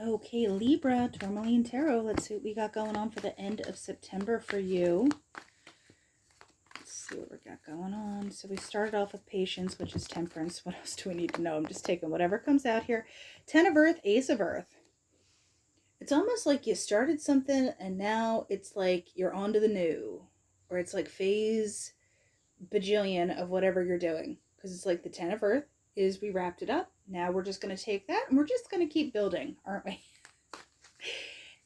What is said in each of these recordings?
Okay, Libra, Tourmaline Tarot. Let's see what we got going on for the end of September for you. Let's see what we got going on. So we started off with Patience, which is Temperance. What else do we need to know? I'm just taking whatever comes out here. Ten of Earth, Ace of Earth. It's almost like you started something and now it's like you're on to the new. Or it's like phase bajillion of whatever you're doing. Because it's like the Ten of Earth is we wrapped it up. Now we're just going to take that and we're just going to keep building, aren't we?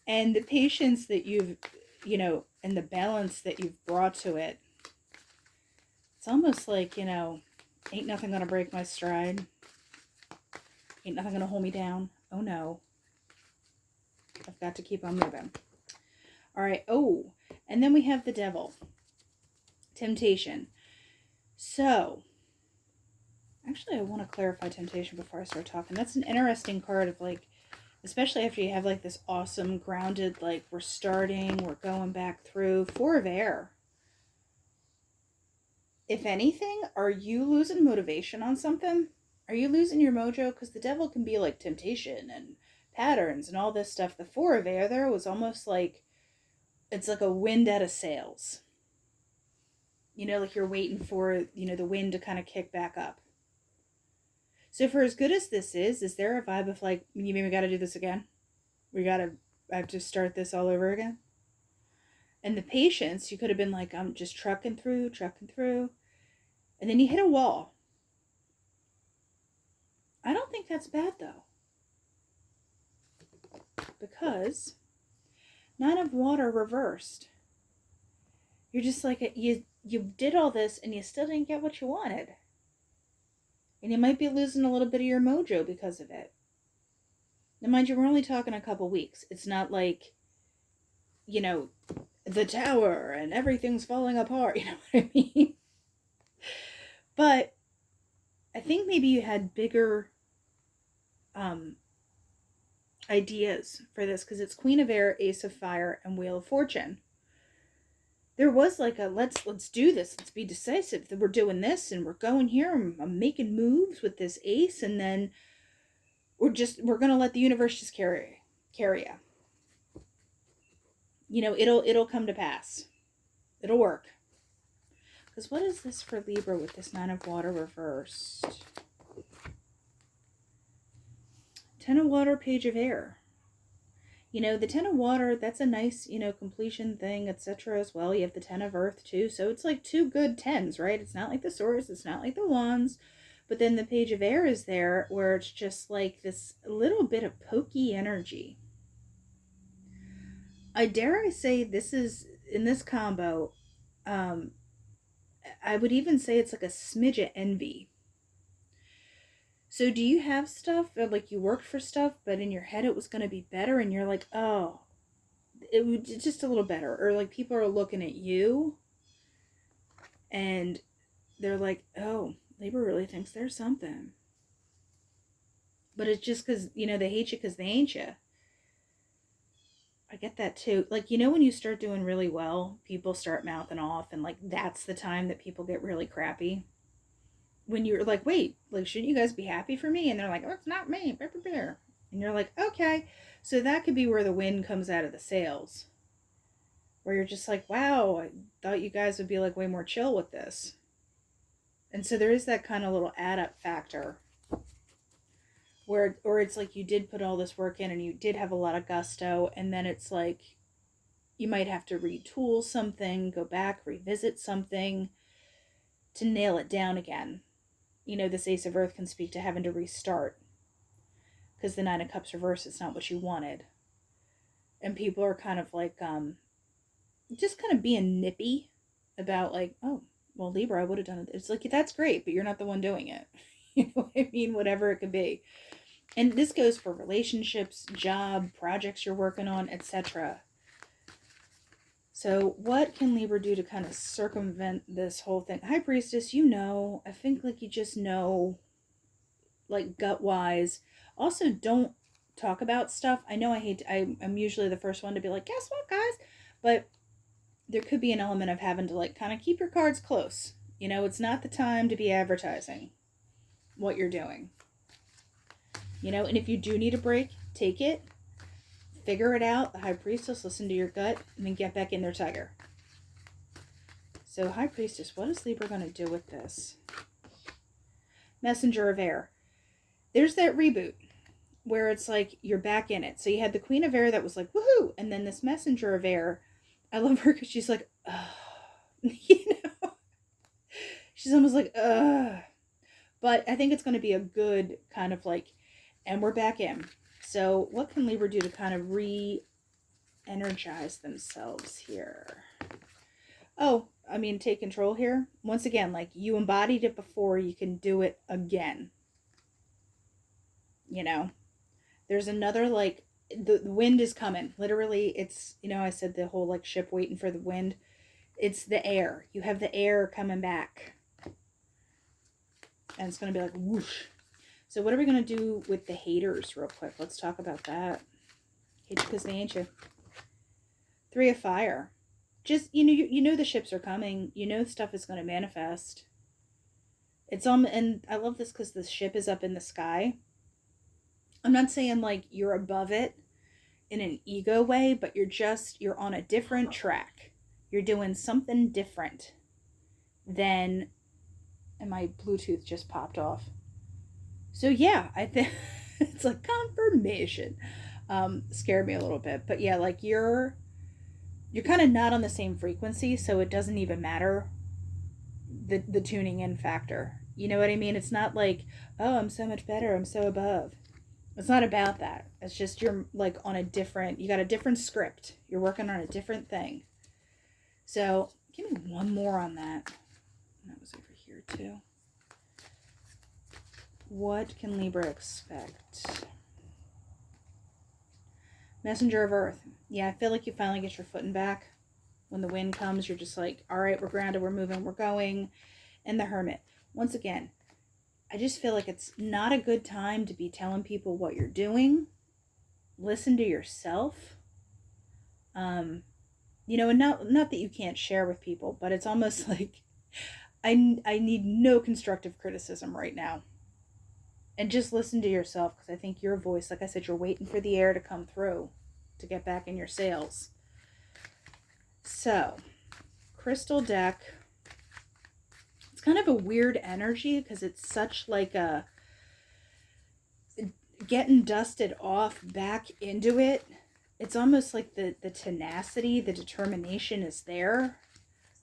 And the patience that you've, and the balance that you've brought to it, it's almost like, ain't nothing going to break my stride. Ain't nothing going to hold me down. Oh no. I've got to keep on moving. All right. Oh, and then we have the Devil. Temptation. So, actually, I want to clarify Temptation before I start talking. That's an interesting card of like, especially after you have like this awesome grounded, like we're starting, we're going back through. Four of Air. If anything, are you losing motivation on something? Are you losing your mojo? Because the Devil can be like temptation and patterns and all this stuff. The Four of Air there was almost like, it's like a wind out of sails. Like you're waiting for, the wind to kind of kick back up. So for as good as this is there a vibe of like, you maybe got to do this again? I have to start this all over again? And the Patience, you could have been like, I'm just trucking through. And then you hit a wall. I don't think that's bad though. Because Nine of Water reversed. You're just like, you did all this and you still didn't get what you wanted. And you might be losing a little bit of your mojo because of it. Now, mind you, we're only talking a couple weeks. It's not like, the tower and everything's falling apart. You know what I mean? But I think maybe you had bigger ideas for this because it's Queen of Air, Ace of Fire, and Wheel of Fortune. There was like a let's do this. Let's be decisive. That we're doing this and we're going here. I'm making moves with this ace, and then we're gonna let the universe just carry you. It'll come to pass. It'll work. Because what is this for Libra with this Nine of Water reversed? Ten of Water, Page of Air. The Ten of Water, that's a nice, completion thing, etc. as well. You have the Ten of Earth too. So it's like two good tens, right? It's not like the Swords, it's not like the Wands. But then the Page of Air is there where it's just like this little bit of pokey energy. I dare I say this is, in this combo, I would even say it's like a smidge of envy. So do you have stuff, like you worked for stuff, but in your head it was going to be better, and you're like, oh, it was just a little better. Or like people are looking at you, and they're like, oh, Libra really thinks there's something. But it's just because, they hate you because they ain't you. I get that too. Like, when you start doing really well, people start mouthing off, and like that's the time that people get really crappy. When you're like, wait, like, shouldn't you guys be happy for me? And they're like, oh, it's not me. And you're like, okay. So that could be where the wind comes out of the sails. Where you're just like, wow, I thought you guys would be like way more chill with this. And so there is that kind of little add up factor. Or it's like you did put all this work in and you did have a lot of gusto. And then it's like you might have to retool something, go back, revisit something to nail it down again. This Ace of Earth can speak to having to restart. Because the Nine of Cups reverse is not what you wanted. And people are kind of like, just kind of being nippy about like, oh, well, Libra, I would have done it. It's like, that's great, but you're not the one doing it. You know what I mean? Whatever it could be. And this goes for relationships, job, projects you're working on, etc. So what can Libra do to kind of circumvent this whole thing? High Priestess, I think like you just know, like gut-wise. Also, don't talk about stuff. I know I'm usually the first one to be like, guess what, guys? But there could be an element of having to like kind of keep your cards close. It's not the time to be advertising what you're doing. And if you do need a break, take it. figure it out. The High Priestess, listen to your gut, and then get back in there, Tiger. So High Priestess, what is Libra going to do with this? Messenger of Air. There's that reboot where it's like you're back in it. So you had the Queen of Air that was like, woohoo! And then this Messenger of Air, I love her because she's like, ugh. You know? She's almost like, ugh. But I think it's going to be a good kind of like, and we're back in. So what can Libra do to kind of re-energize themselves here? Oh, I mean, take control here. Once again, like you embodied it before, you can do it again. You know, there's another, like, the wind is coming. Literally, it's, you know, I said the whole like ship waiting for the wind. It's the air. You have the air coming back. And it's going to be like whoosh. So what are we going to do with the haters real quick? Let's talk about that. Hate you because they ain't you. 3 of Fire. Just, you know the ships are coming. You know stuff is going to manifest. It's and I love this because the ship is up in the sky. I'm not saying like you're above it in an ego way, but you're on a different track. You're doing something different than, and my Bluetooth just popped off. So yeah, I think it's like confirmation. Scared me a little bit, but yeah, like you're kind of not on the same frequency, so it doesn't even matter the tuning in factor. You know what I mean? It's not like, oh, I'm so much better, I'm so above. It's not about that. It's just you're like on a different, you got a different script. You're working on a different thing. So give me one more on that. That was over here too. What can Libra expect? Messenger of Earth. Yeah, I feel like you finally get your footing back. When the wind comes, you're just like, all right, we're grounded, we're moving, we're going. And the Hermit. Once again, I just feel like it's not a good time to be telling people what you're doing. Listen to yourself. You know, and not that you can't share with people, but it's almost like I need no constructive criticism right now. And just listen to yourself, because I think your voice, like I said, you're waiting for the air to come through to get back in your sails. So, crystal deck. It's kind of a weird energy because it's such like a getting dusted off back into it. It's almost like the tenacity, the determination is there,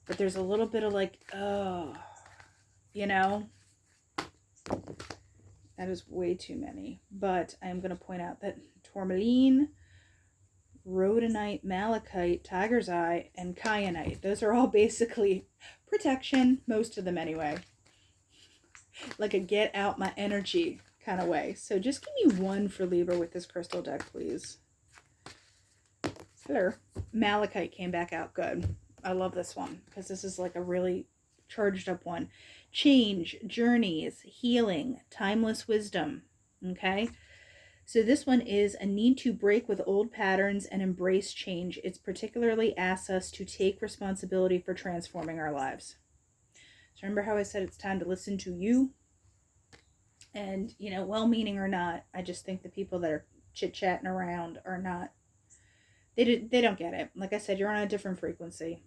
but there's a little bit of like, oh, you know, that is way too many. But I'm going to point out that tourmaline, rhodonite, malachite, tiger's eye, and kyanite, those are all basically protection, most of them anyway. Like a get out my energy kind of way. So just give me one for Libra with this crystal deck, please. Hello. Malachite came back out good. I love this one because this is like a really charged up one. Change, journeys, healing, timeless wisdom. Okay. So this one is a need to break with old patterns and embrace change. It's particularly asks us to take responsibility for transforming our lives. So remember how I said it's time to listen to you? And, you know, well-meaning or not, I just think the people that are chit-chatting around are not, they don't get it. Like I said, you're on a different frequency.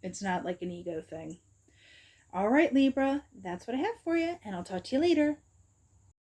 It's not like an ego thing. All right, Libra, that's what I have for you, and I'll talk to you later.